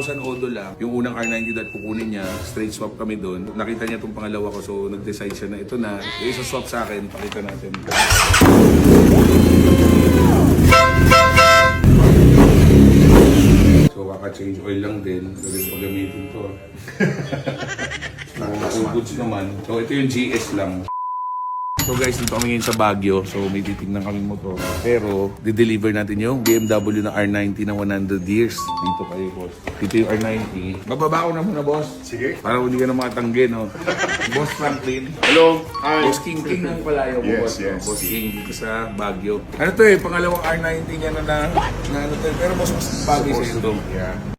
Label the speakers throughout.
Speaker 1: 4,000 odo lang. Yung unang R90 that kukunin niya, straight swap kami doon. Nakita niya itong pangalawa ko, so nag-decide siya na ito na. Isa swap sa akin, pakita natin. So kaka-change oil lang din. Pwede ko gamitin to. All goods naman. So ito yung GS lang. So guys, dito kami ngayon sa Baguio. So may titignan kami motor. Pero, di-deliver natin yung BMW na R90 na 100 years. Dito kayo, boss. Dito yung R90. Bababa ko na muna, boss.
Speaker 2: Sige.
Speaker 1: Para hindi ka na makatanggi, no? Boss Franklin.
Speaker 2: Hello. Hi.
Speaker 1: Boss King ng palayo mo,
Speaker 2: Yes,
Speaker 1: boss.
Speaker 2: yes.
Speaker 1: Boss King dito sa Baguio. Ano to pangalawang R90 niya na ano to pero boss, mas bagay sa ito.
Speaker 2: Yeah.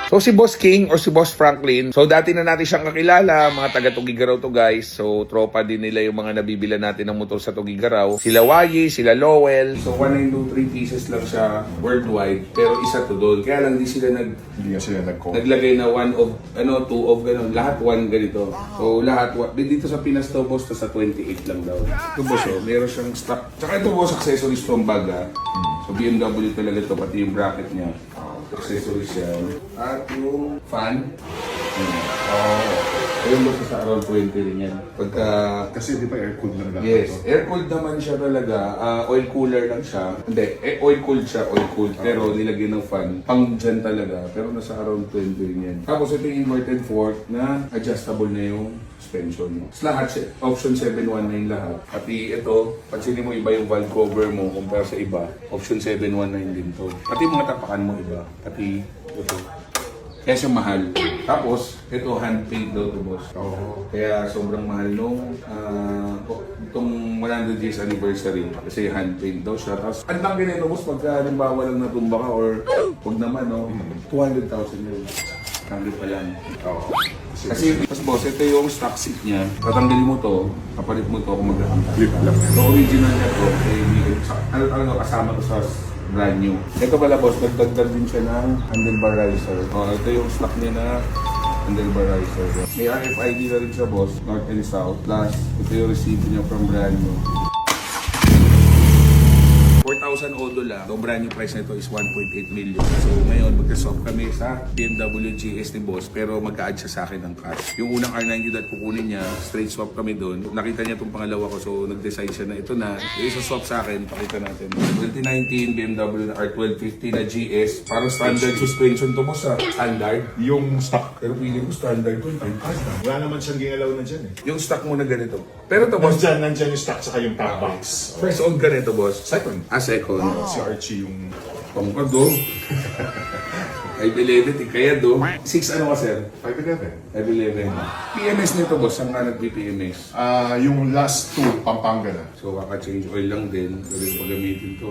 Speaker 1: So si Boss King or si Boss Franklin, so dati na natin siyang kakilala, mga taga Tugigaraw to guys. So tropa din nila yung mga nabibila natin ng motor sa Tugigaraw. Sila Wayi, sila Lowell. So 1923 pieces lang siya worldwide, pero isa to doon. Kaya lang di sila
Speaker 2: Hindi nga sila
Speaker 1: naglagay na one of, two of gano'n. Lahat one ganito. So lahat, dito sa Pinas to boss, to sa 28 lang daw. Ito boss, meron siyang stock. Tsaka ito boss, accessories from bag ha. So BMW talaga to, pati yung bracket niya. Accessories yan. At yung fan. Ayun ba sa around 20 rin yan. Pagka...
Speaker 2: Kasi di ba air-cooled lang dapat?
Speaker 1: Yes, air-cooled naman siya talaga. Oil cooler lang siya. Hindi, oil-cooled siya, oil-cooled. Pero nilagyan ng fan. Pang dyan talaga. Pero nasa around 20 rin yan. Tapos ito yung inverted fork na adjustable na yung suspension mo. Lahat, option 719 lahat. Pati ito, pansinin mo iba yung valve cover mo compare sa iba. Option 719 din to. Pati mga tapakan mo iba. Pati ito. Kaya siya mahal. Tapos, ito hand-paid daw to boss. Kaya sobrang mahal nung itong 100 years anniversary. Kasi hand-paid daw siya. Tapos, ang tanggi nito boss, pagka halimbawa lang natumba ka or huwag naman, no? 200,000 yun. Tanggi pa yan. Kasi, mas boss, ito yung stock seat niya. Tatanggalin mo to, kapalit mo to kung mag-aangkat.
Speaker 2: Flip lang.
Speaker 1: So, original niya to, ano kasama to sa brand new. Ito pala boss, nagdagdag din siya ng handlebar riser. Ito yung stock niya na handlebar riser. May RFID na rin siya boss, north and south. Plus, ito yung receipt niya from brand new. 4,000 odo lang. So, brand new price nito is 1.8 million. So, ngayon, magka-swap kami sa BMW GS ni boss, pero magka-add siya sa akin ng cash. Yung unang R90 that kukunin niya, straight swap kami doon. Nakita niya itong pangalawa ko, so nag-decide siya na ito na. Isa swap sa akin, pakita natin. 2019 BMW na R1250 na GS. Parang standard suspension to boss, standard.
Speaker 2: Yung stock.
Speaker 1: Pero pili ko standard to.
Speaker 2: Wala naman siyang gingalaw na dyan eh.
Speaker 1: Yung stock mo na ganito. Pero to boss,
Speaker 2: Nandyan yung stock saka yung top box.
Speaker 1: first owned ganito boss.
Speaker 2: Second.
Speaker 1: Second.
Speaker 2: Si Archie yung...
Speaker 1: Pangkad do. Ay, 11, kaya do. 6 ano ka, sir?
Speaker 2: 511.
Speaker 1: 511. PMS nito, boss. Saan ka nag-PMS?
Speaker 2: Yung last two, Pampanga na.
Speaker 1: So, kaka-change oil lang din. Pwede ko gamitin to.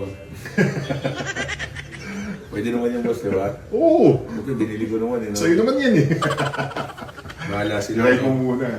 Speaker 1: Pwede naman yung boss, di ba?
Speaker 2: Oo!
Speaker 1: Ito, binili ko naman.
Speaker 2: Sa'yo naman yan eh.
Speaker 1: Bahala sila.
Speaker 2: Try ko muna.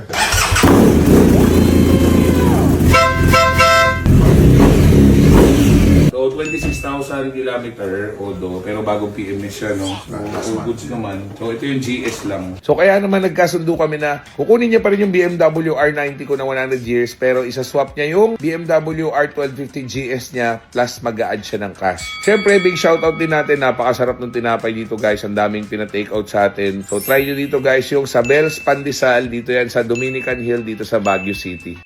Speaker 1: So, 26,000 kilometer, although, pero bagong PMS siya, no? All goods naman. So, ito yung GS lang. So, kaya naman nagkasundo kami na kukunin niya pa rin yung BMW R90 ko na 100 years, pero isa-swap niya yung BMW R1250 GS niya, plus mag-a-add siya ng cash. Siyempre, big shoutout din natin. Napakasarap ng tinapay dito, guys. Ang daming pina-take out sa atin. So, try nyo dito, guys, yung Sabel's Pandesal. Dito yan sa Dominican Hill, dito sa Baguio City.